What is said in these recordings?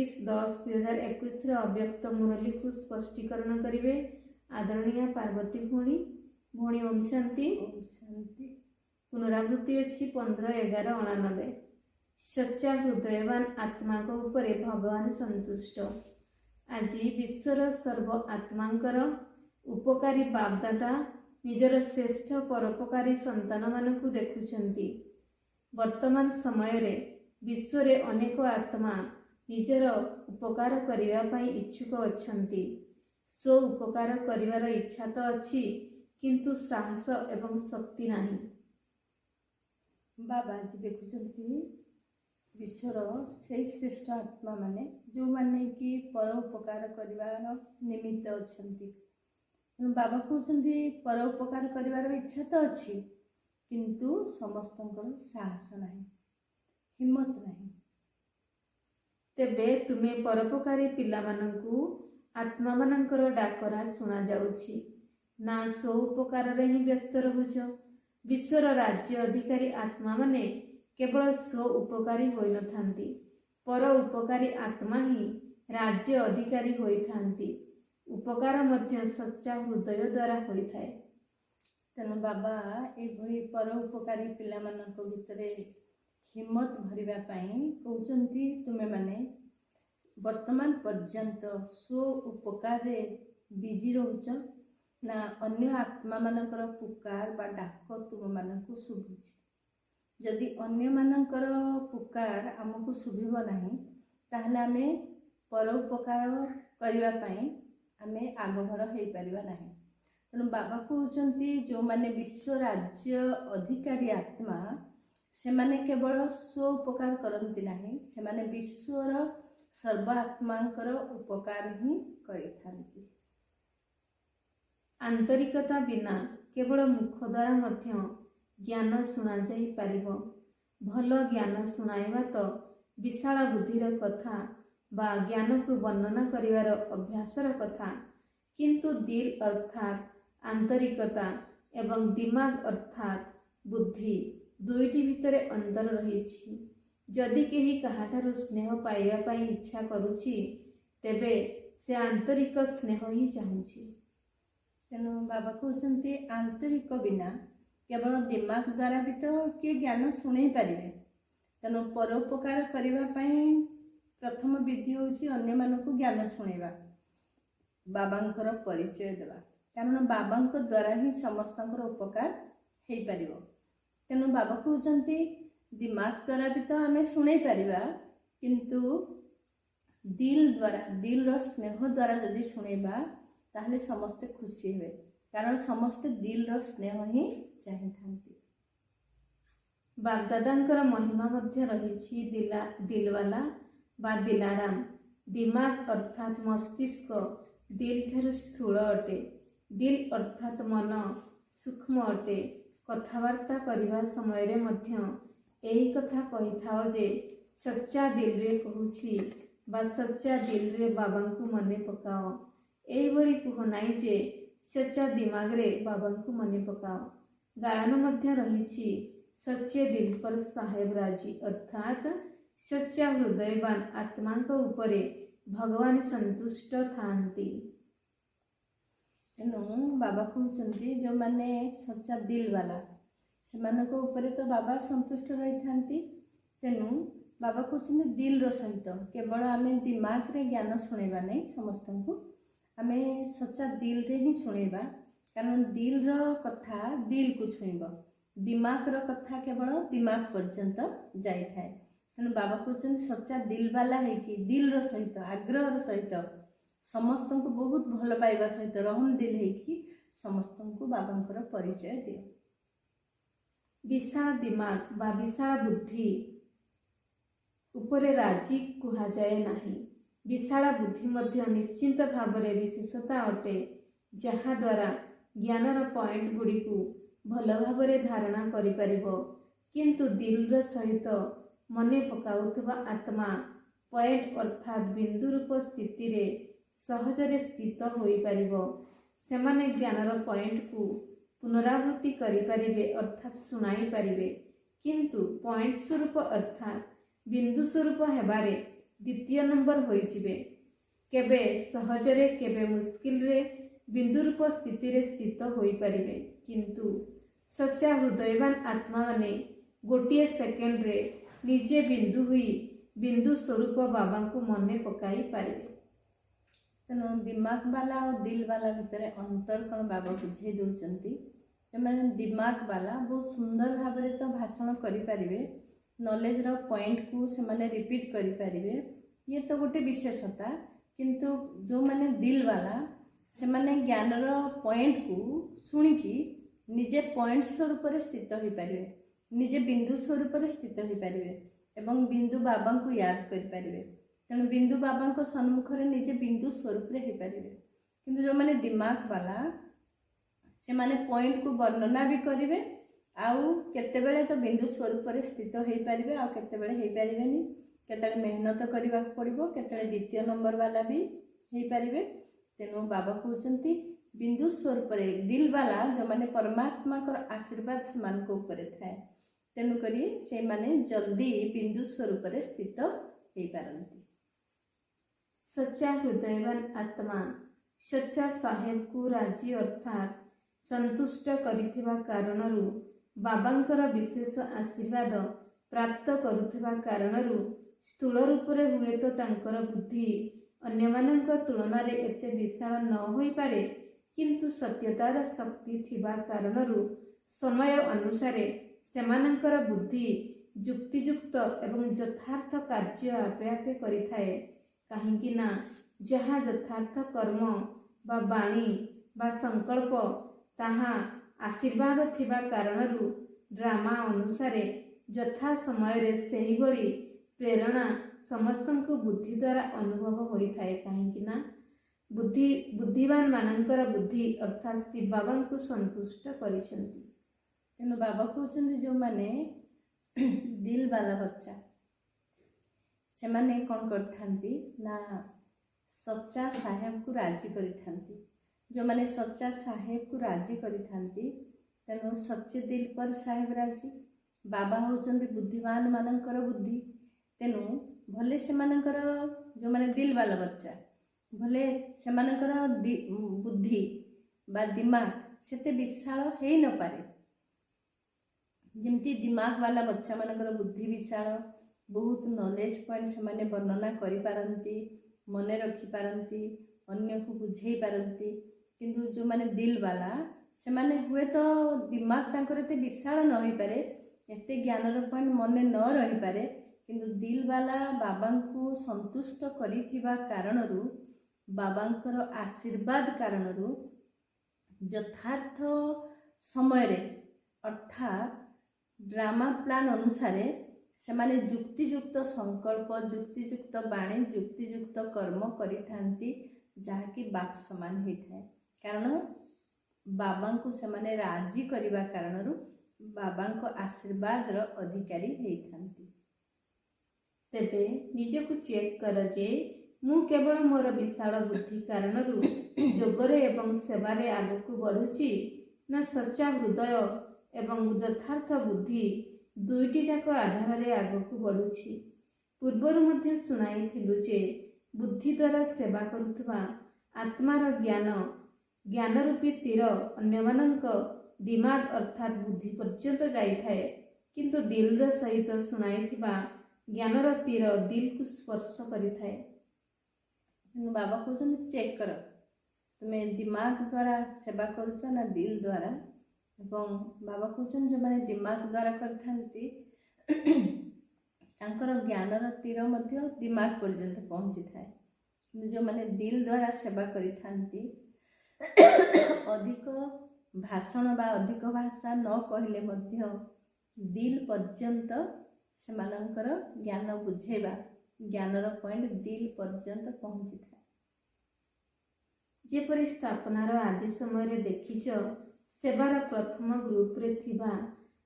31/10/2021 अव्यक्त मुरली को स्पष्टीकरण करेंगे आदरणीय पार्वती भौणी। भौणी ओम शांति। पुनरावृत्ति अच्छी 15/11/99। सच्चा हृदयवान आत्मा को ऊपर भगवान संतुष्ट। आज विश्वर सर्व आत्मांकर उपकारी बापदादा निजर श्रेष्ठ परोपकारी संतान मानकु देखुचंती। वर्तमान समय रे विश्व रे अनेक आत्मा निजर उपकार करिवा पाई इच्छुक अछंती। सो उपकार करिवार इच्छा तो अच्छी किंतु साहस एवं शक्ति नहीं। बाबा जी देखुचंती विश्वर से श्रेष्ठ आत्मा माने जो माने कि पर उपकार करिवार निमित्त अछंती। बाबा कहते पर उपकार करिवार इच्छा तो अच्छी किंतु समस्तंकर साहस नहीं, हिम्मत नहीं। तेबे तुमे परोपकारी पिला मानंकु आत्मा मानंकर डाकरा सुना जाउछि ना सो उपकार रे ही व्यस्त रहुछ। विश्वर राज्य अधिकारी आत्मा माने केवल स्व उपकारी होई नथांती, पर उपकारी आत्मा ही राज्य अधिकारी होई थांती। उपकार मध्य सच्चा हृदय द्वारा होई थाए। तेणु बाबा एभली पर उपकारी पिला मानक भितरे हिम्मत भरिबा पाई कहउचंती तुमे माने वर्तमान पर्यंत स्व उपकार रे बिजी रहुच ना अन्य आत्मा मानकर पुकार बा डाक तुम मानकु शुभुछि। जदि अन्य मानकर पुकार आमको शुभिब नहीं ताहले आमे पर उपकार करिबा पाई आमे आगभर हो पारिबा नहीं। तेणु बाबा कहउचंती जो माने विश्व राज्य अधिकारी आत्मा से माने केवल स्व उपकार करती नहीं, से माने विश्वर सर्वात्मांकर उपकार ही करिथांती। आंतरिकता बिना केवल मुख द्वारा मध्य ज्ञान सुना जाई पारिबो। भल ज्ञान सुनाइबा तो विशाल बुद्धिर कथा बा ज्ञान को वर्णना करिवार अभ्यासर कथा, किंतु दिल अर्थात आंतरिकता एवं दिमाग अर्थात बुद्धि दुईटी भितरे अंतर रहिछि। जदि केही काहाठारु स्नेह पाइबा पाई इच्छा करुछि तेबे से आंतरिक स्नेह ही चाहुछि। तेणु बाबा कहउचंती आंतरिक बिना केवल दिमाग द्वारा भी तो किए ज्ञान शुणी पारे। तेणु परोपकार करिबा पाई प्रथम विधि होछि अन्य मानकु ज्ञान शुणेबा, बाबांकर परिचय देवा। कारण बाबांक द्वारा ही समस्तंकर उपकार हेई पारिबो। तेणु बाबा कहउचंती दिमाग द्वारा भी तो आमे शुणी पारिबा किंतु दिल द्वारा दिल रो स्नेह द्वारा यदि शुणेबा ताहले समस्ते खुशी हुए। कारण समस्ते दिल रो स्नेह ही चाहिथांती। बागदादांकर महिमा मध्य रहिछि दिलवाला बा दिलाराम। दिमाग अर्थात मस्तिष्क दिल ठारु स्थूल अटे। दिल अर्थात मन सूक्ष्म अटे। कथावार्ता करिवा समय रे मध्य एही कथा कहि थाओ जे सच्चा दिल रे कहूछि बा सच्चा दिल रे बाबांकु मने पकाओ। एही भली कह नाई जे सच्चा दिमाग रे बाबांकु मने पकाओ। गायन मध्य रहिछि सच्चे दिल पर साहेब राजी अर्थात सच्चा हृदयवान आत्मांक उपरे भगवान संतुष्ट थांती। तेणु बाबा कहउचंती जो माने सच्चा दिल वाला से मानक ऊपर तो बाबा संतुष्ट रही थांती। तेणु बाबा कहउचंती दिल रो सहित केवल आमे दिमाग रे ज्ञान शुणेबा नहीं, समस्त को आमे सच्चा दिल रे ही शुणेबा। कारण दिल रो कथा दिल को छुईब, दिमाग रो कथा केवल दिमाग पर्यंत जाई थाए। तेणु बाबा कहउचंती सच्चा दिल वाला है कि दिल रो सहित आग्रह सहित समस्त को बहुत भल पाइबा सहित रहम दिल है कि समस्त को बाबांकर परिचय दियो। विशाल दिमाग बा विशाल बुद्धि उपरे राजी कुहा जाए नाही। विशाल बुद्धि मध्य निश्चिंत भावरे विशेषता अटे जहा द्वारा ज्ञानर पॉइंट गुड़ी को भल भावरे धारणा करि परिबो। किंतु दिल सहित मने पकाउथबा आत्मा पॉइंट अर्थात बिंदु रूप स्थिति रे सहजरे स्थित होई परिबो। सेमाने ज्ञानर पॉइंट को पुनरावृत्ति करि परिबे अर्थात सुनाई परिबे। किंतु पॉइंट स्वरूप अर्थात बिंदु स्वरूप हेबारे द्वितीय नंबर होइजिबे। केबे सहजरे केबे मुस्किल रे बिंदु रूप स्थिति रे स्थित होई परिबे, किंतु सच्चा हृदयवान आत्मा माने गोटिए सेकेंड रे निजे बिंदु हुई बिंदु स्वरूप बाबा को मने पकाई पारिबे। तेणु दिमाग वाला और दिल वाला भितर अंतर कौन बाबा बुझे दौरान। से दिमाग वाला बहुत सुंदर भाव में तो भाषण करें, नॉलेज रो पॉइंट को से माने रिपीट करें, ये तो गोटे विशेषता। किंतु जो माने दिल वाला से माने ज्ञान रो पॉइंट को शुणिकी निजे पॉइंट स्वरूप स्थित हो पारे, निजे बिंदु स्वरूप स्थित हो पारे एवं बिंदु बाबा को याद करें। तेणु बिंदु बाबा सम्मुख में निजे बिंदु स्वरूप हो पारे। किंतु जो माने दिमाग वाला से माने पॉइंट को वर्णना भी करेंगे, आउ केतेबेले तो बिंदु स्वरूप स्थित हो पारे, आउ केतेबेले हो पारेनि, केतेबेले मेहनत करने पड़ो, केतेबेले द्वितीय नंबर वाला भी हो पारे। तेणु बाबा कहते बिंदु स्वरूप दिल वाला जो माने परमात्मा को आशीर्वाद से मान को ऊपर थाए, तेणुक से माने जल्दी बिंदु स्वरूप स्थित हो पारती। सच्चा हृदयवान आत्मा सच्चा साहेब को राजी अर्थात संतुष्ट करिथिबा कारणरू बाबांकर विशेष आशीर्वाद प्राप्त करुथिबा कारणरू स्थूल रूप रे हुए तो तांकर बुद्धि अन्यमानक तुलना रे एते विशाल न होई पारे, किंतु सत्यतार शक्ति थिबा कारणरू समय अनुसारे सेमानंकर बुद्धि युक्तियुक्त एवं यथार्थ कार्य आपे आपे करिथाए। कहीं ना जहाँ यथार्थ कर्म बा बाणी बा संकल्प ताहा आशीर्वाद थिबा कारणरू ड्रामा अनुसारे यथा समय रे सही भली प्रेरणा समस्तंको बुद्धि द्वारा अनुभव होइथाए। कहीं ना बुद्धिमान मानकर बुद्धि अर्थात शिव बाबा को संतुष्ट करिसेंती। तेणु बाबा कहते जो माने दिल वाला बच्चा से माने कौन करथांती ना सच्चा साहेब को राजी करिथांती। जो माने सच्चा साहेब को राजी करिथांती, तेणु सच्चे दिल पर साहेब राजी। बाबा होचंदी बुद्धिमान मानकर बुद्धि, तेणु भले से मानकर जो माने दिल वाला बच्चा भले से मानकर बुद्धि बा दिमाग सेते विशाल है न पारे, जमती दिमाग वाला बच्चा मानकर बुद्धि विशाल, बहुत नॉलेज पॉइंट से माने वर्णना करि पारंती, मने रखी पारंती, अन्य को बुझे पारंती। किंतु जो माने दिल वाला से माने हुए तो दिमाग तांकर एते विशाल न होई पारे, एते ज्ञान पॉइंट मने न रही पारे, किंतु दिल वाला बाबा को संतुष्ट करिथिबा कारणरू बाबांकर आशीर्वाद कारणरू यथार्थ समय रे अर्थात ड्रामा प्लान अनुसारे से माने युक्तियुक्त संकल्प, युक्तियुक्त बाणी, युक्तियुक्त कर्म करिथांती, जहाँकि बाप समान होता है। कारण बाबा को से माने राजी करिबा कारणरू बाबा को आशीर्वाद रो अधिकारी होइथांती। तेबे निजको चेक कर जे मु केवल मोर विशाल बुद्धि कारणरू जोगरे एवं सेवारे आगकू बढ़ुची, ना सच्चा हृदय एवं यथार्थ बुद्धि दुईटी जाक आधार आगकू बढ़ुची। पूर्वर मध्य शुणाइथिलु जे बुद्धि द्वारा सेवा करुथबा आत्मार ज्ञान रूपी तीर अन्यमानंक दिमाग अर्थात बुद्धि पर्यंत जाइथाए, किंतु दिल सहित शुणाइथिबा ज्ञानर तीर दिल को स्पर्श करिथाए। बाबा कहते चेक कर तुम्हें दिमाग द्वारा सेवा करुच ना दिल द्वारा। एवं बाबा कहते जो मैंने दिमाग द्वारा करथांती तांकर ज्ञानर तीर मध्य दिमाग पर्यंत पहुँची थाए, जो मैंने दिल द्वारा सेवा करिथांती अधिक भाषण बा अधिक भाषा न कहले मध्य दिल पर्यंत सेमानंकर ज्ञान बुझेबा ज्ञानर पॉइंट दिल पर्यंत पहुँची थाए। जेपरि स्थापनार आदि समय रे देखिच सेवार प्रथम ग्रुप रे थिबा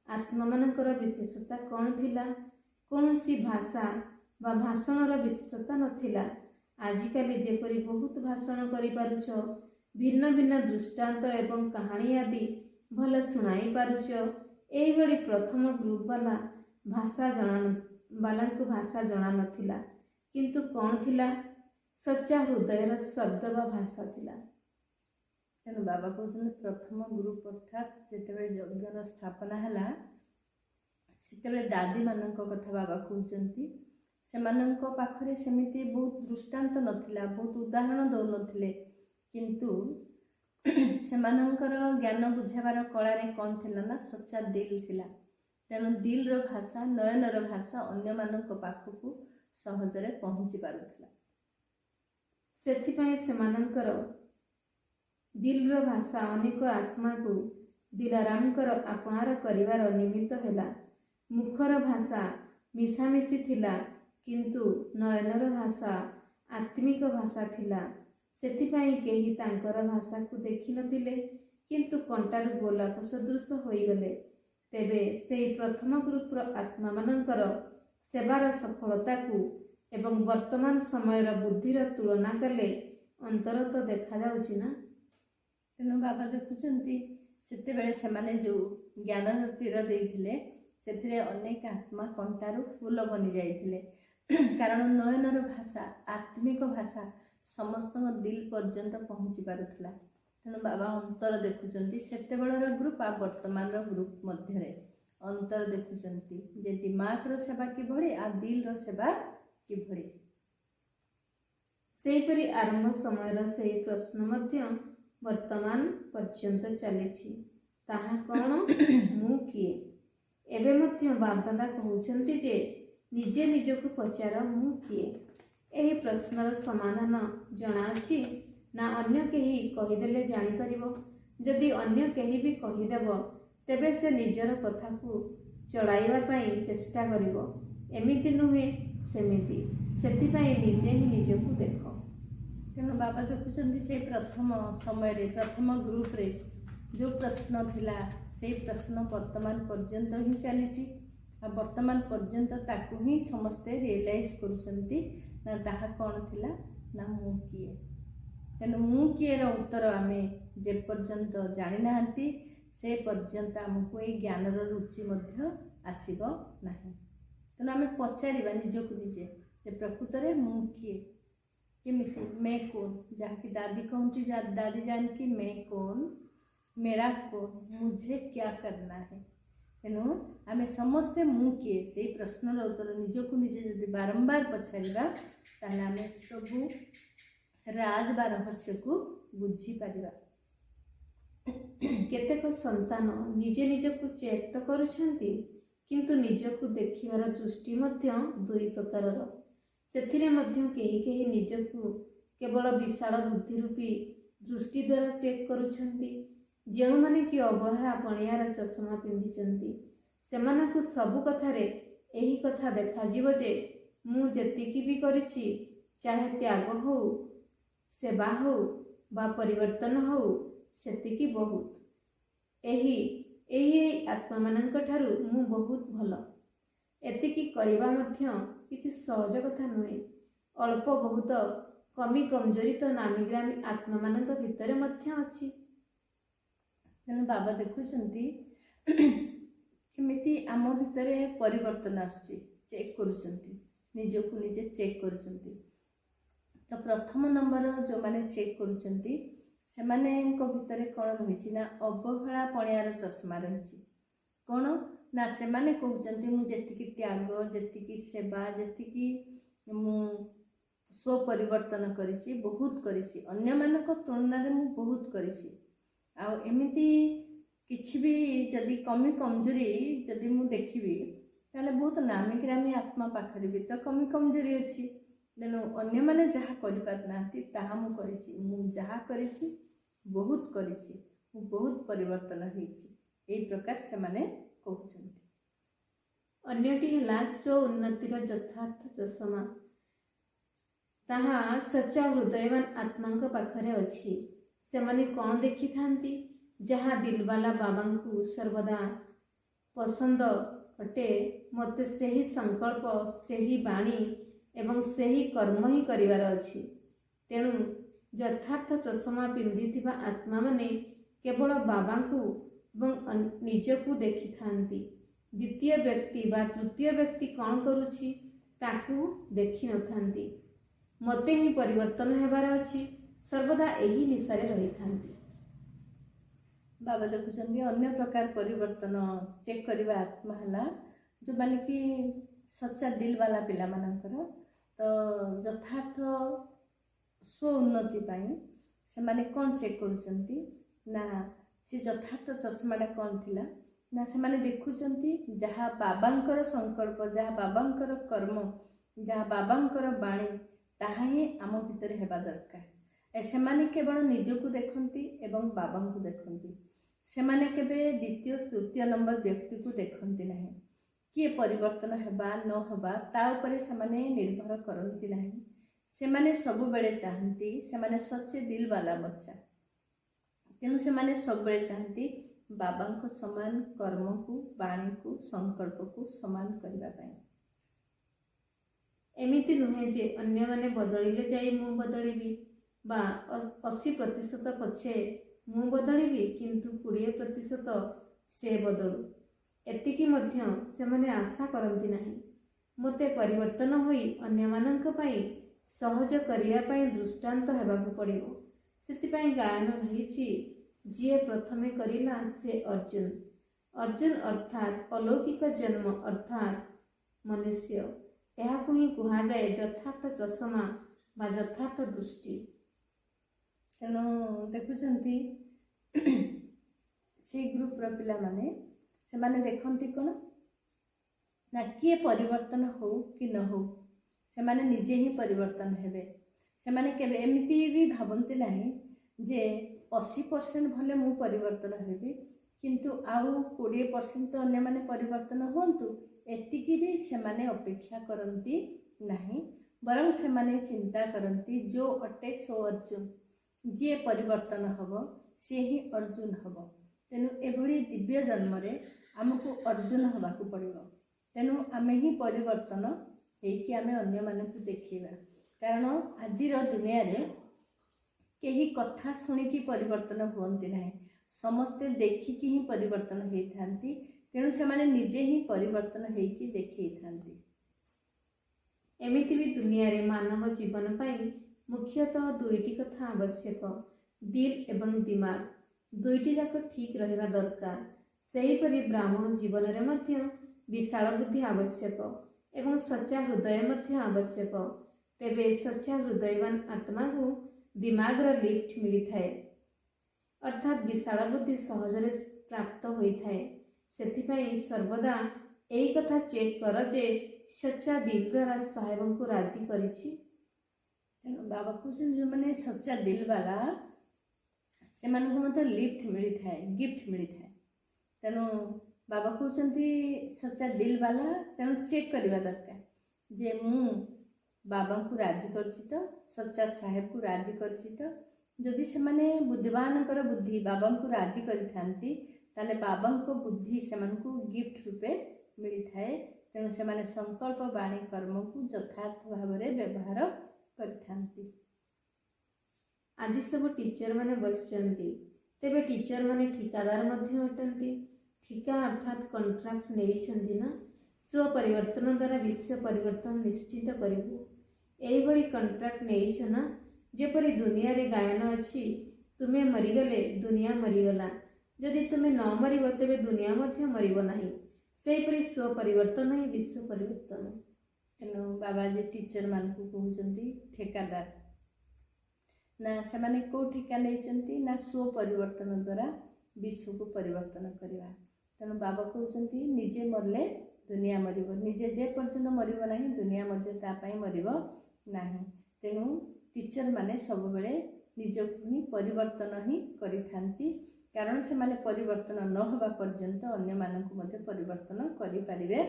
आत्मा मानकर विशेषता कौन थिला? कौनसी भाषा बा भाषणर विशेषता नथिला। आजिकाली जेपरि बहुत भाषण करि पारुछ, भिन्न भिन्न दृष्टांत एवं कहानी आदि भल सुनाई पारुछ, एई भली प्रथम ग्रुप वाला भाषा जणा बाला को भाषा जणा नथिला, କିନ୍ତୁ କ'ଣ ଥିଲା? ସଚ୍ଚା ହୃଦୟର ଶବ୍ଦ ବା ଭାଷା ଥିଲା। ତେଣୁ ବାବା କହୁଛନ୍ତି ପ୍ରଥମ ଗ୍ରୁପ ଅର୍ଥାତ୍ ଯେତେବେଳେ ଯଜ୍ଞର ସ୍ଥାପନା ହେଲା ସେତେବେଳେ ଦାଦୀମାନଙ୍କ କଥା ବାବା କହୁଛନ୍ତି। ସେମାନଙ୍କ ପାଖରେ ସେମିତି ବହୁତ ଦୃଷ୍ଟାନ୍ତ ନଥିଲା, ବହୁତ ଉଦାହରଣ ଦେଉନଥିଲେ, କିନ୍ତୁ ସେମାନଙ୍କର ଜ୍ଞାନ ବୁଝାଇବାର କଳାରେ କ'ଣ ଥିଲା ନା ସଚ୍ଚା ଦିଲ୍ ଥିଲା। ତେଣୁ ଦିଲ୍ର ଭାଷା, ନୟନର ଭାଷା ଅନ୍ୟମାନଙ୍କ ପାଖକୁ ସହଜରେ ପହଞ୍ଚି ପାରୁଥିଲା। ସେଥିପାଇଁ ସେମାନଙ୍କର ଦିଲ୍ର ଭାଷା ଅନେକ ଆତ୍ମାକୁ ଦିଲାରାମଙ୍କର ଆପଣାର କରିବାର ନିମିତ୍ତ ହେଲା। ମୁଖର ଭାଷା ମିଶାମିଶି ଥିଲା, କିନ୍ତୁ ନୟନର ଭାଷା ଆତ୍ମିକ ଭାଷା ଥିଲା। ସେଥିପାଇଁ କେହି ତାଙ୍କର ଭାଷାକୁ ଦେଖିନଥିଲେ, କିନ୍ତୁ କଣ୍ଟାରୁ ଗୋଲାପ ସଦୃଶ ହୋଇଗଲେ। ତେବେ ସେହି ପ୍ରଥମ ଗ୍ରୁପର ଆତ୍ମାମାନଙ୍କର ସେବାର ସଫଳତାକୁ ଏବଂ ବର୍ତ୍ତମାନ ସମୟର ବୁଦ୍ଧିର ତୁଳନା କଲେ ଅନ୍ତରତଃ ଦେଖାଯାଉଛି ନା? ତେଣୁ ବାବା ଦେଖୁଛନ୍ତି ସେତେବେଳେ ସେମାନେ ଯେଉଁ ଜ୍ଞାନର ତୀର ଦେଇଥିଲେ ସେଥିରେ ଅନେକ ଆତ୍ମା କଣ୍ଟାରୁ ଫୁଲ ବନି ଯାଇଥିଲେ। କାରଣ ନୟନର ଭାଷା, ଆତ୍ମିକ ଭାଷା ସମସ୍ତଙ୍କ ଦିଲ୍ ପର୍ଯ୍ୟନ୍ତ ପହଞ୍ଚି ପାରୁଥିଲା। ତେଣୁ ବାବା ଅନ୍ତର ଦେଖୁଛନ୍ତି ସେତେବେଳର ଗ୍ରୁପ ଆଉ ବର୍ତ୍ତମାନର ଗ୍ରୁପ ମଧ୍ୟରେ ଅନ୍ତର ଦେଖୁଛନ୍ତି ଯେ ଦିମାଗର ସେବା କିଭଳି ଆଉ ଦିଲ୍ର ସେବା କିଭଳି। ସେହିପରି ଆରମ୍ଭ ସମୟର ସେହି ପ୍ରଶ୍ନ ମଧ୍ୟ ବର୍ତ୍ତମାନ ପର୍ଯ୍ୟନ୍ତ ଚାଲିଛି। ତାହା କ'ଣ? ମୁଁ କିଏ? ଏବେ ମଧ୍ୟ ବାପଦାଦା କହୁଛନ୍ତି ଯେ ନିଜେ ନିଜକୁ ପଚାର, ମୁଁ କିଏ? ଏହି ପ୍ରଶ୍ନର ସମାଧାନ ଜଣାଅଛି ନା ଅନ୍ୟ କେହି କହିଦେଲେ ଜାଣିପାରିବ? ଯଦି ଅନ୍ୟ କେହି ବି କହିଦେବ, ତେବେ ସେ ନିଜର କଥାକୁ ଚଳାଇବା ପାଇଁ ଚେଷ୍ଟା କରିବ। ଏମିତି ନୁହେଁ ସେମିତି। ସେଥିପାଇଁ ନିଜେ ହିଁ ନିଜକୁ ଦେଖ। ତେଣୁ ବାବା ଦେଖୁଛନ୍ତି ସେ ପ୍ରଥମ ସମୟରେ, ପ୍ରଥମ ଗ୍ରୁପରେ ଯେଉଁ ପ୍ରଶ୍ନ ଥିଲା ସେଇ ପ୍ରଶ୍ନ ବର୍ତ୍ତମାନ ପର୍ଯ୍ୟନ୍ତ ହିଁ ଚାଲିଛି। ଆଉ ବର୍ତ୍ତମାନ ପର୍ଯ୍ୟନ୍ତ ତାକୁ ହିଁ ସମସ୍ତେ ରିଏଲାଇଜ୍ କରୁଛନ୍ତି ନା ତାହା କ'ଣ ଥିଲା ନା ମୁଁ କିଏ। ତେଣୁ ମୁଁ କିଏର ଉତ୍ତର ଆମେ ଯେପର୍ଯ୍ୟନ୍ତ ଜାଣିନାହାନ୍ତି ସେ ପର୍ଯ୍ୟନ୍ତ ଆମକୁ ଏଇ ଜ୍ଞାନର ରୁଚି ମଧ୍ୟ ଆସିବ ନାହିଁ। ତେଣୁ ଆମେ ପଚାରିବା ନିଜକୁ ନିଜେ ଯେ ପ୍ରକୃତରେ ମୁଁ କିଏ, କେମିତି, ମେ କୌନ, ଯାହାକି ଦାଦି କହନ୍ତି, ଦାଦି ଜାଣିକି ମେ କୌନ, मेरा कौन, मुझे क्या करना है। ତେଣୁ ଆମେ ସମସ୍ତେ ମୁଁ କିଏ ସେଇ ପ୍ରଶ୍ନର ଉତ୍ତର ନିଜକୁ ନିଜେ ଯଦି ବାରମ୍ବାର ପଚାରିବା ତାହେଲେ ଆମେ ସବୁ ରାଜ ବା ରହସ୍ୟକୁ ବୁଝିପାରିବା। କେତେକ ସନ୍ତାନ ନିଜେ ନିଜକୁ ଚେକ୍ ତ କରୁଛନ୍ତି, କିନ୍ତୁ ନିଜକୁ ଦେଖିବାର ଦୃଷ୍ଟି ମଧ୍ୟ ଦୁଇ ପ୍ରକାରର। ସେଥିରେ ମଧ୍ୟ କେହି କେହି ନିଜକୁ କେବଳ ବିଶାଳ ବୁଦ୍ଧି ରୂପୀ ଦୃଷ୍ଟି ଦ୍ୱାରା ଚେକ୍ କରୁଛନ୍ତି। ଯେଉଁମାନେ କି ଅବହେଳା ପଣିଆର ଚଷମା ପିନ୍ଧିଛନ୍ତି, ସେମାନଙ୍କୁ ସବୁ କଥାରେ ଏହି କଥା ଦେଖାଯିବ ଯେ ମୁଁ ଯେତିକି ବି କରିଛି, ଚାହେ ତ୍ୟାଗ ହେଉ, ସେବା ହେଉ ବା ପରିବର୍ତ୍ତନ ହେଉ, ସେତିକି ବହୁତ। ଏହି ଆତ୍ମାମାନଙ୍କ ଠାରୁ ମୁଁ ବହୁତ ଭଲ। ଏତିକି କରିବା ମଧ୍ୟ କିଛି ସହଜ କଥା ନୁହେଁ। ଅଳ୍ପ ବହୁତ କମି କମଜୋରି ତ ନାମୀଗ୍ରାମୀ ଆତ୍ମାମାନଙ୍କ ଭିତରେ ମଧ୍ୟ ଅଛି। ତେଣୁ ବାବା ଦେଖୁଛନ୍ତି କେମିତି ଆମ ଭିତରେ ପରିବର୍ତ୍ତନ ଆସୁଛି, ଚେକ୍ କରୁଛନ୍ତି, ନିଜକୁ ନିଜେ ଚେକ୍ କରୁଛନ୍ତି। ତ ପ୍ରଥମ ନମ୍ବର ଯେଉଁମାନେ ଚେକ୍ କରୁଛନ୍ତି ସେମାନଙ୍କ ଭିତରେ କ'ଣ ରହିଛି ନା ଅବହେଳା ପଣିଆର ଚଷମା ରହିଛି। କ'ଣ ନା ସେମାନେ କହୁଛନ୍ତି ମୁଁ ଯେତିକି ତ୍ୟାଗ, ଯେତିକି ସେବା, ଯେତିକି ମୁଁ ସ୍ୱପରିବର୍ତ୍ତନ କରିଛି, ବହୁତ କରିଛି, ଅନ୍ୟମାନଙ୍କ ତୁଳନାରେ ମୁଁ ବହୁତ କରିଛି। ଆଉ ଏମିତି କିଛି ବି ଯଦି କମି କମଜୋରି ଯଦି ମୁଁ ଦେଖିବି ତାହେଲେ ବହୁତ ନାମୀଗ୍ରାମୀ ଆତ୍ମା ପାଖରେ ବି ତ କମି କମଜୋରି ଅଛି। ତେଣୁ ଅନ୍ୟମାନେ ଯାହା କରିପାରୁନାହାନ୍ତି ତାହା ମୁଁ କରିଛି। ମୁଁ ଯାହା କରିଛି ବହୁତ କରିଛି, ମୁଁ ବହୁତ ପରିବର୍ତ୍ତନ ହେଇଛି, ଏଇ ପ୍ରକାର ସେମାନେ କହୁଛନ୍ତି। ଅନ୍ୟଟି ହେଲା ସ୍ୱ ଉନ୍ନତିର ଯଥାର୍ଥ ଚଷମା। ତାହା ସଚ୍ଚା ହୃଦୟବାନ ଆତ୍ମାଙ୍କ ପାଖରେ ଅଛି। ସେମାନେ କ'ଣ ଦେଖିଥାନ୍ତି? ଯାହା ଦିଲବାଲା ବାବାଙ୍କୁ ସର୍ବଦା ପସନ୍ଦ ଅଟେ, ମୋତେ ସେହି ସଂକଳ୍ପ, ସେହି ବାଣୀ ଏବଂ ସେହି କର୍ମ ହିଁ କରିବାର ଅଛି। ତେଣୁ ଯଥାର୍ଥ ଚଷମା ପିନ୍ଧିଥିବା ଆତ୍ମାମାନେ କେବଳ ବାବାଙ୍କୁ ଏବଂ ନିଜକୁ ଦେଖିଥାନ୍ତି। ଦ୍ୱିତୀୟ ବ୍ୟକ୍ତି ବା ତୃତୀୟ ବ୍ୟକ୍ତି କ'ଣ କରୁଛି? ତାକୁ ଦେଖି ନଥାନ୍ତି। ମୋତେ ହିଁ ପରିବର୍ତ୍ତନ ହେବାର ଅଛି, ସର୍ବଦା ଏହି ନିଶାରେ ରହିଥାନ୍ତି। ବାବା ଦେଖୁଛନ୍ତି ଅନ୍ୟ ପ୍ରକାର ପରିବର୍ତ୍ତନ ଚେକ୍ କରିବା ଆତ୍ମା ହେଲା ଯେଉଁମାନେ କି ସଚ୍ଚା ଦିଲ୍ ବାଲା ପିଲାମାନଙ୍କର। ତ ଯଥାର୍ଥ ସ୍ୱ ଉନ୍ନତି ପାଇଁ ସେମାନେ କ'ଣ ଚେକ୍ କରୁଛନ୍ତି ନା ସେ ଯଥାର୍ଥ ଚଷମାଟା କ'ଣ ଥିଲା ନା ସେମାନେ ଦେଖୁଛନ୍ତି ଯାହା ବାବାଙ୍କର ସଂକଳ୍ପ, ଯାହା ବାବାଙ୍କର କର୍ମ, ଯାହା ବାବାଙ୍କର ବାଣୀ, ତାହା ହିଁ ଆମ ଭିତରେ ହେବା ଦରକାର। ସେମାନେ କେବଳ ନିଜକୁ ଦେଖନ୍ତି ଏବଂ ବାବାଙ୍କୁ ଦେଖନ୍ତି। ସେମାନେ କେବେ ଦ୍ୱିତୀୟ ତୃତୀୟ ନମ୍ବର ବ୍ୟକ୍ତିକୁ ଦେଖନ୍ତି ନାହିଁ। କିଏ ପରିବର୍ତ୍ତନ ହେବା ନ ହେବା ତା ଉପରେ ସେମାନେ ନିର୍ଭର କରନ୍ତି ନାହିଁ। ସେମାନେ ସବୁବେଳେ ଚାହାନ୍ତି, ସେମାନେ ସଚ୍ଚେ ଦିଲ୍ ବାଲା ବଚ୍ଚା, ତେଣୁ ସେମାନେ ସବୁବେଳେ ଚାହାନ୍ତି ବାବାଙ୍କ ସମାନ କର୍ମକୁ, ବାଣୀକୁ, ସଂକଳ୍ପକୁ ସମାନ କରିବା ପାଇଁ। ଏମିତି ନୁହେଁ ଯେ ଅନ୍ୟମାନେ ବଦଳିଲେ ଯାଇ ମୁଁ ବଦଳିବି ବା 80% ପଛେ ମୁଁ ବଦଳିବି କିନ୍ତୁ 20% ସେ ବଦଳୁ, ଏତିକି ମଧ୍ୟ ସେମାନେ ଆଶା କରନ୍ତି ନାହିଁ। ମୋତେ ପରିବର୍ତ୍ତନ ହୋଇ ଅନ୍ୟମାନଙ୍କ ପାଇଁ ସହଜ କରିବା ପାଇଁ ଦୃଷ୍ଟାନ୍ତ ହେବାକୁ ପଡ଼ିବ। ସେଥିପାଇଁ ଗାୟନ ରହିଛି, ଯିଏ ପ୍ରଥମେ କରିଲା ସେ ଅର୍ଜୁନ। ଅର୍ଜୁନ ଅର୍ଥାତ୍ ଅଲୌକିକ ଜନ୍ମ ଅର୍ଥାତ୍ ମନୁଷ୍ୟ। ଏହାକୁ ହିଁ କୁହାଯାଏ ଯଥାର୍ଥ ଚଷମା ବା ଯଥାର୍ଥ ଦୃଷ୍ଟି। ତେଣୁ ଦେଖୁଛନ୍ତି ସେଇ ଗ୍ରୁପର ପିଲାମାନେ ସେମାନେ ଦେଖନ୍ତି କ'ଣ ନା କିଏ ପରିବର୍ତ୍ତନ ହଉ କି ନ ହଉ ସେମାନେ ନିଜେ ହିଁ ପରିବର୍ତ୍ତନ ହେବେ। ସେମାନେ କେବେ ଏମିତି ବି ଭାବନ୍ତି ନାହିଁ ଯେ 80% ଭଲେ ମୁଁ ପରିବର୍ତ୍ତନ ହେବି କିନ୍ତୁ ଆଉ 20% ତ ଅନ୍ୟମାନେ ପରିବର୍ତ୍ତନ ହୁଅନ୍ତୁ, ଏତିକି ବି ସେମାନେ ଅପେକ୍ଷା କରନ୍ତି ନାହିଁ। ବରଂ ସେମାନେ ଚିନ୍ତା କରନ୍ତି ଯୋ ଅଟେ ସୋ ଅର୍ଜୁନ, ଯିଏ ପରିବର୍ତ୍ତନ ହେବ ସିଏ ହିଁ ଅର୍ଜୁନ ହେବ। ତେଣୁ ଏଭଳି ଦିବ୍ୟ ଜନ୍ମରେ ଆମକୁ ଅର୍ଜୁନ ହେବାକୁ ପଡ଼ିବ। ତେଣୁ ଆମେ ହିଁ ପରିବର୍ତ୍ତନ ହେଇକି ଆମେ ଅନ୍ୟମାନଙ୍କୁ ଦେଖେଇବା। କାରଣ ଆଜିର ଦୁନିଆରେ କେହି କଥା ଶୁଣିକି ପରିବର୍ତ୍ତନ ହୁଅନ୍ତି ନାହିଁ, ସମସ୍ତେ ଦେଖିକି ହିଁ ପରିବର୍ତ୍ତନ ହେଇଥାନ୍ତି। ତେଣୁ ସେମାନେ ନିଜେ ହିଁ ପରିବର୍ତ୍ତନ ହେଇକି ଦେଖେଇଥାନ୍ତି। ଏମିତି ବି ଦୁନିଆରେ ମାନବ ଜୀବନ ପାଇଁ ମୁଖ୍ୟତଃ ଦୁଇଟି କଥା ଆବଶ୍ୟକ, ଦିଲ୍ ଏବଂ ଦିମାଗ। ଦୁଇଟି ଯାକ ଠିକ୍ ରହିବା ଦରକାର। ସେହିପରି ବ୍ରାହ୍ମଣ ଜୀବନରେ ମଧ୍ୟ ବିଶାଳ ବୁଦ୍ଧି ଆବଶ୍ୟକ ଏବଂ ସଚ୍ଚା ହୃଦୟ ମଧ୍ୟ ଆବଶ୍ୟକ। ତେବେ ସଚ୍ଚା ହୃଦୟବାନ ଆତ୍ମାକୁ ଦିମାଗର ଲିଫ୍ଟ ମିଳିଥାଏ, ଅର୍ଥାତ୍ ବିଶାଳ ବୁଦ୍ଧି ସହଜରେ ପ୍ରାପ୍ତ ହୋଇଥାଏ। ସେଥିପାଇଁ ସର୍ବଦା ଏହି କଥା ଚେକ୍ କର ଯେ ସଚ୍ଚା ଦିଲ୍ ଦ୍ୱାରା ସାହେବଙ୍କୁ ରାଜି କରିଛି। ତେଣୁ ବାବା କହୁଛନ୍ତି ଯେଉଁମାନେ ସଚ୍ଚା ଦିଲ୍ ବାଲା ସେମାନଙ୍କୁ ମଧ୍ୟ ଲିଫ୍ଟ ମିଳିଥାଏ, ଗିଫ୍ଟ ମିଳିଥାଏ। ତେଣୁ ବାବା କହୁଛନ୍ତି ସଚ୍ଚା ଦିଲ୍ ବାଲା ତେଣୁ ଚେକ୍ କରିବା ଦରକାର ଯେ ମୁଁ ବାବାଙ୍କୁ ରାଜି କରିଛି ତ, ସଚ୍ଚା ସାହେବକୁ ରାଜି କରିଛି ତ। ଯଦି ସେମାନେ ବୁଦ୍ଧିମାନଙ୍କର ବୁଦ୍ଧି ବାବାଙ୍କୁ ରାଜି କରିଥାନ୍ତି ତାହେଲେ ବାବାଙ୍କ ବୁଦ୍ଧି ସେମାନଙ୍କୁ ଗିଫ୍ଟ ରୂପେ ମିଳିଥାଏ। ତେଣୁ ସେମାନେ ସଂକଳ୍ପ, ବାଣୀ, କର୍ମକୁ ଯଥାର୍ଥ ଭାବରେ ବ୍ୟବହାର କରିଥାନ୍ତି। ଆଜି ସବୁ ଟିଚର ମାନେ ବସିଛନ୍ତି, ତେବେ ଟିଚର ମାନେ ଠିକାଦାର ମଧ୍ୟ ଅଟନ୍ତି। ଠିକା ଅର୍ଥାତ୍ କଣ୍ଟ୍ରାକ୍ଟ ନେଇଛନ୍ତି ନା, ସ୍ୱ ପରିବର୍ତ୍ତନ ଦ୍ୱାରା ବିଶ୍ୱ ପରିବର୍ତ୍ତନ ନିଶ୍ଚିତ କରିବୁ। ଏହିଭଳି କଣ୍ଟ୍ରାକ୍ଟ ନେଇଛ ନା। ଯେପରି ଦୁନିଆରେ ଗାୟନ ଅଛି, ତୁମେ ମରିଗଲେ ଦୁନିଆ ମରିଗଲା, ଯଦି ତୁମେ ନ ମରିବ ତେବେ ଦୁନିଆ ମଧ୍ୟ ମରିବ ନାହିଁ। ସେହିପରି ସ୍ୱ ପରିବର୍ତ୍ତନ ହିଁ ବିଶ୍ୱ ପରିବର୍ତ୍ତନ। ତେଣୁ ବାବା ଯେ ଟିଚର ମାନଙ୍କୁ କହୁଛନ୍ତି ଠିକାଦାର ନା, ସେମାନେ କେଉଁ ଠିକା ନେଇଛନ୍ତି ନା ସ୍ୱ ପରିବର୍ତ୍ତନ ଦ୍ୱାରା ବିଶ୍ୱକୁ ପରିବର୍ତ୍ତନ କରିବା। ତେଣୁ ବାବା କହୁଛନ୍ତି ନିଜେ ମରିଲେ ଦୁନିଆ ମରିବ, ନିଜେ ଯେ ପର୍ଯ୍ୟନ୍ତ ମରିବ ନାହିଁ ଦୁନିଆ ମଧ୍ୟ ତା ପାଇଁ ମରିବ ନାହିଁ। ତେଣୁ ଟିଚର ମାନେ ସବୁବେଳେ ନିଜକୁ ହିଁ ପରିବର୍ତ୍ତନ ହିଁ କରିଥାନ୍ତି, କାରଣ ସେମାନେ ପରିବର୍ତ୍ତନ ନ ହେବା ପର୍ଯ୍ୟନ୍ତ ଅନ୍ୟମାନଙ୍କୁ ମଧ୍ୟ ପରିବର୍ତ୍ତନ କରିପାରିବେ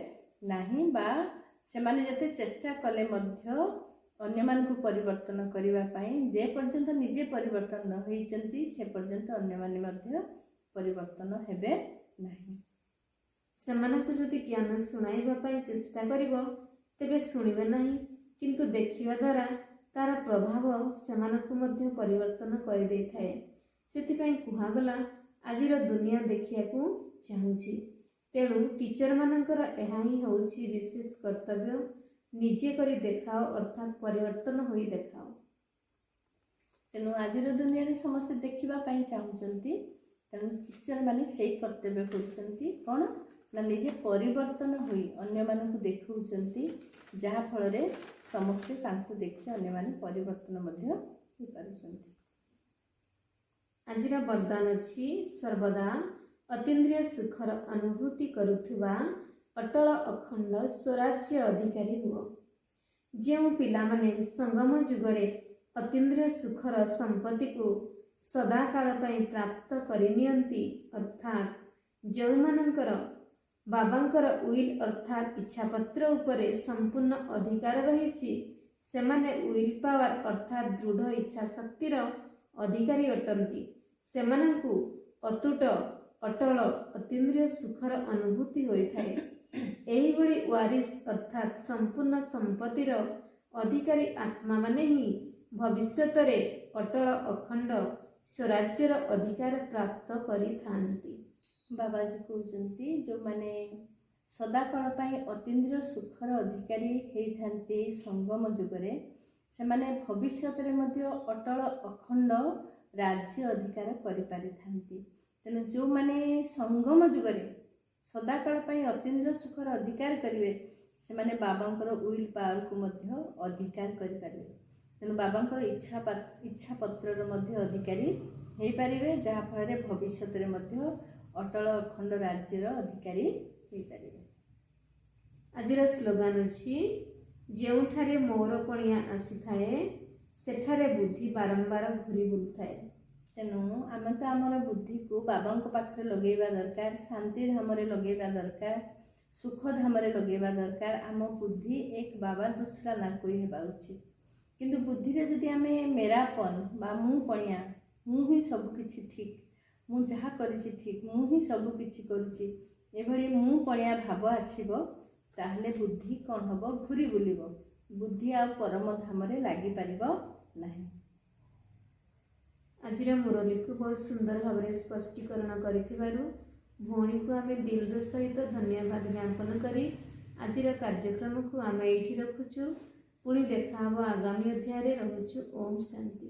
ନାହିଁ। ବା ସେମାନେ ଯେତେ ଚେଷ୍ଟା କଲେ ମଧ୍ୟ ଅନ୍ୟମାନଙ୍କୁ ପରିବର୍ତ୍ତନ କରିବା ପାଇଁ ଯେ ପର୍ଯ୍ୟନ୍ତ ନିଜେ ପରିବର୍ତ୍ତନ ନ ହୋଇଛନ୍ତି ସେ ପର୍ଯ୍ୟନ୍ତ ଅନ୍ୟମାନେ ମଧ୍ୟ ପରିବର୍ତ୍ତନ ହେବେ ନାହିଁ। ସେମାନଙ୍କୁ ଯଦି ଜ୍ଞାନ ଶୁଣାଇବା ପାଇଁ ଚେଷ୍ଟା କରିବ ତେବେ ଶୁଣିବେ ନାହିଁ, କିନ୍ତୁ ଦେଖିବା ଦ୍ୱାରା ତାର ପ୍ରଭାବ ସେମାନଙ୍କୁ ମଧ୍ୟ ପରିବର୍ତ୍ତନ କରିଦେଇଥାଏ। ସେଥିପାଇଁ କୁହାଗଲା ଆଜିର ଦୁନିଆ ଦେଖିବାକୁ ଚାହୁଁଛି। ତେଣୁ ଟିଚର ମାନଙ୍କର ଏହା ହିଁ ହେଉଛି ବିଶେଷ କର୍ତ୍ତବ୍ୟ ନିଜେ କରି ଦେଖାଅ ଅର୍ଥାତ୍ ପରିବର୍ତ୍ତନ ହୋଇ ଦେଖାଅ। ତେଣୁ ଆଜିର ଦୁନିଆରେ ସମସ୍ତେ ଦେଖିବା ପାଇଁ ଚାହୁଁଛନ୍ତି, ତେଣୁ ଟିଚର ମାନେ ସେଇ କର୍ତ୍ତବ୍ୟ କରୁଛନ୍ତି। କ'ଣ ନା ନିଜେ ପରିବର୍ତ୍ତନ ହୋଇ ଅନ୍ୟମାନଙ୍କୁ ଦେଖାଉଛନ୍ତି, ଯାହାଫଳରେ ସମସ୍ତେ ତାଙ୍କୁ ଦେଖି ଅନ୍ୟମାନେ ପରିବର୍ତ୍ତନ ମଧ୍ୟ ହୋଇପାରୁଛନ୍ତି। ଆଜିର ବରଦାନ ଅଛି ସର୍ବଦା ଅତୀନ୍ଦ୍ରିୟ ସୁଖର ଅନୁଭୂତି କରୁଥିବା ଅଟଳ ଅଖଣ୍ଡ ସ୍ୱରାଜ୍ୟ ଅଧିକାରୀ ହୁଅ। ଯେଉଁ ପିଲାମାନେ ସଙ୍ଗମ ଯୁଗରେ ଅତୀନ୍ଦ୍ରିୟ ସୁଖର ସମ୍ପତ୍ତିକୁ ସଦାକାଳ ପାଇଁ ପ୍ରାପ୍ତ କରିନିଅନ୍ତି, ଅର୍ଥାତ୍ ଯେଉଁମାନଙ୍କର ବାବାଙ୍କର ଉଇଲ୍ ଅର୍ଥାତ୍ ଇଚ୍ଛାପତ୍ର ଉପରେ ସମ୍ପୂର୍ଣ୍ଣ ଅଧିକାର ରହିଛି, ସେମାନେ ଉଇଲ୍ ପାୱାର ଅର୍ଥାତ୍ ଦୃଢ଼ ଇଚ୍ଛା ଶକ୍ତିର ଅଧିକାରୀ ଅଟନ୍ତି। ସେମାନଙ୍କୁ ଅତୁଟ ଅଟଳ ଅତୀନ୍ଦ୍ରିୟ ସୁଖର ଅନୁଭୂତି ହୋଇଥାଏ। ଏହିଭଳି ୱାରିସ୍ ଅର୍ଥାତ୍ ସମ୍ପୂର୍ଣ୍ଣ ସମ୍ପତ୍ତିର ଅଧିକାରୀ ଆତ୍ମାମାନେ ହିଁ ଭବିଷ୍ୟତରେ ଅଟଳ ଅଖଣ୍ଡ ସ୍ୱରାଜ୍ୟର ଅଧିକାର ପ୍ରାପ୍ତ କରିଥାନ୍ତି। ବାବାଜୀ କହୁଛନ୍ତି ଯେଉଁମାନେ ସଦାକାଳ ପାଇଁ ଅତୀନ୍ଦ୍ରିୟ ସୁଖର ଅଧିକାରୀ ହେଇଥାନ୍ତି ସଙ୍ଗମ ଯୁଗରେ, ସେମାନେ ଭବିଷ୍ୟତରେ ମଧ୍ୟ ଅଟଳ ଅଖଣ୍ଡ ରାଜ୍ୟ ଅଧିକାର କରିପାରିଥାନ୍ତି। ତେଣୁ ଯେଉଁମାନେ ସଙ୍ଗମ ଯୁଗରେ ସଦାକାଳ ପାଇଁ ଅତୀନ୍ଦ୍ରିୟ ସୁଖର ଅଧିକାର କରିବେ, ସେମାନେ ବାବାଙ୍କର ଉଇଲ୍ ପାୱାରକୁ ମଧ୍ୟ ଅଧିକାର କରିପାରିବେ। ତେଣୁ ବାବାଙ୍କର ଇଚ୍ଛା ପତ୍ରର ମଧ୍ୟ ଅଧିକାରୀ ହେଇପାରିବେ, ଯାହାଫଳରେ ଭବିଷ୍ୟତରେ ମଧ୍ୟ ଅଟଳ ଅଖଣ୍ଡ ରାଜ୍ୟର ଅଧିକାରୀ ହେଇପାରିବେ। ଆଜିର ସ୍ଲୋଗାନ ଅଛି ଯେଉଁଠାରେ ମୋର ପଣିଆ ଆସିଥାଏ ସେଠାରେ ବୁଦ୍ଧି ବାରମ୍ବାର ଘୁରି ବୁଲୁଥାଏ। ତେଣୁ ଆମେ ତ ଆମର ବୁଦ୍ଧିକୁ ବାବାଙ୍କ ପାଖରେ ଲଗେଇବା ଦରକାର, ଶାନ୍ତି ଧାମରେ ଲଗେଇବା ଦରକାର, ସୁଖ ଧାମରେ ଲଗେଇବା ଦରକାର। ଆମ ବୁଦ୍ଧି ଏକ ବାବା ଦୁସରା ନା କୋଇ ହେବା ଉଚିତ। କିନ୍ତୁ ବୁଦ୍ଧିରେ ଯଦି ଆମେ ମେରାପନ ବା ମୁଁ ପଣିଆ, ମୁଁ ହିଁ ସବୁକିଛି ଠିକ୍, ମୁଁ ଯାହା କରିଛି ଠିକ୍, ମୁଁ ହିଁ ସବୁକିଛି କରୁଛି, ଏଭଳି ମୁଁ ପଣିଆ ଭାବ ଆସିବ, ତାହେଲେ ବୁଦ୍ଧି କ'ଣ ହେବ? ଘୁରି ବୁଲିବ। ବୁଦ୍ଧି ଆଉ ପରମ ଧାମରେ ଲାଗିପାରିବ ନାହିଁ। ଆଜିର ମୁରଲୀକୁ ବହୁତ ସୁନ୍ଦର ଭାବରେ ସ୍ପଷ୍ଟୀକରଣ କରିଥିବାରୁ ଭଉଣୀକୁ ଆମେ ଦିଲ୍ର ସହିତ ଧନ୍ୟବାଦ ଜ୍ଞାପନ କରି ଆଜିର କାର୍ଯ୍ୟକ୍ରମକୁ ଆମେ ଏଇଠି ରଖୁଛୁ। ପୁଣି ଦେଖା ହେବ ଆଗାମୀ ଅଧ୍ୟାୟରେ। ରହୁଛୁ। ଓମ୍ ଶାନ୍ତି।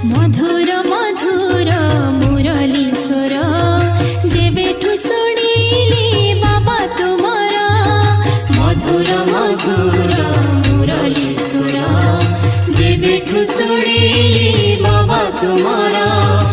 मधुर मधुर मुरली स्वर जेबेठु शुणिली बाबा तुमर, मधुर मधुर मुरली स्वर जेबेठु शुणिली बाबा तुमर।